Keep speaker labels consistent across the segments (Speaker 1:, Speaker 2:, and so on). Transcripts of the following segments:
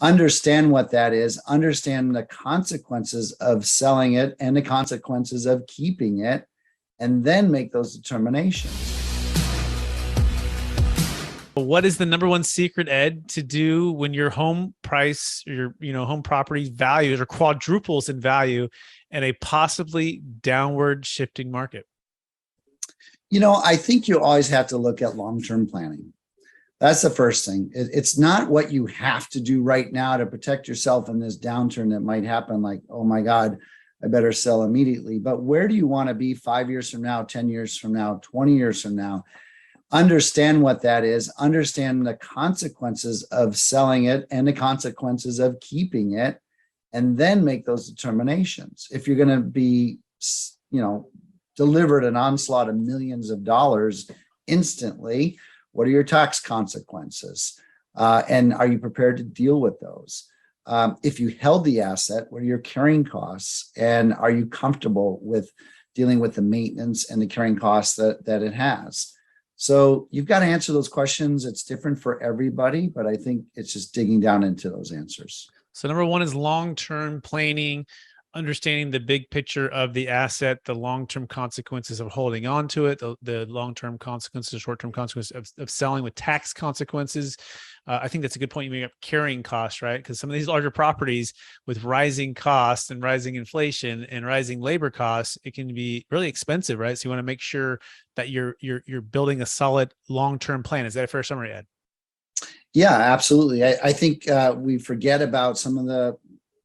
Speaker 1: Understand what that is, understand the consequences of selling it and the consequences of keeping it, and then make those determinations.
Speaker 2: What is the number one secret, Ed, to do when your home price, or your home property values or quadruples in value in a possibly downward shifting market?
Speaker 1: I think you always have to look at long-term planning. That's the first thing. It's not what you have to do right now to protect yourself in this downturn that might happen, like, oh my God, I better sell immediately. But where do you want to be 5 years from now, 10 years from now, 20 years from now? Understand what that is, understand the consequences of selling it and the consequences of keeping it, and then make those determinations. If you're going to be, delivered an onslaught of millions of dollars instantly, what are your tax consequences? And are you prepared to deal with those? If you held the asset, what are your carrying costs? And are you comfortable with dealing with the maintenance and the carrying costs that it has? So you've got to answer those questions. It's different for everybody, but I think it's just digging down into those answers.
Speaker 2: So number one is long-term planning, understanding the big picture of the asset, the long-term consequences of holding on to it, the long-term consequences, short-term consequences of selling with tax consequences. I think that's a good point. You make up carrying costs, right? Because some of these larger properties with rising costs and rising inflation and rising labor costs, it can be really expensive, right? So you want to make sure that you're building a solid long-term plan. Is that a fair summary, Ed?
Speaker 1: Yeah, absolutely. I think we forget about some of the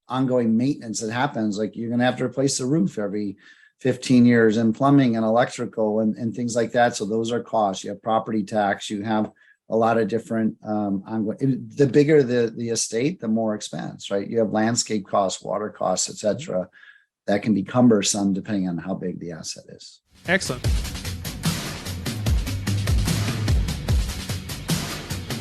Speaker 1: ongoing maintenance that happens. Like, you're going to have to replace the roof every 15 years, and plumbing and electrical and things like that. So those are costs. You have property tax, you have a lot of different ongoing. The bigger the estate, the more expense, right? You have landscape costs, water costs, etc. That can be cumbersome depending on how big the asset is.
Speaker 2: Excellent.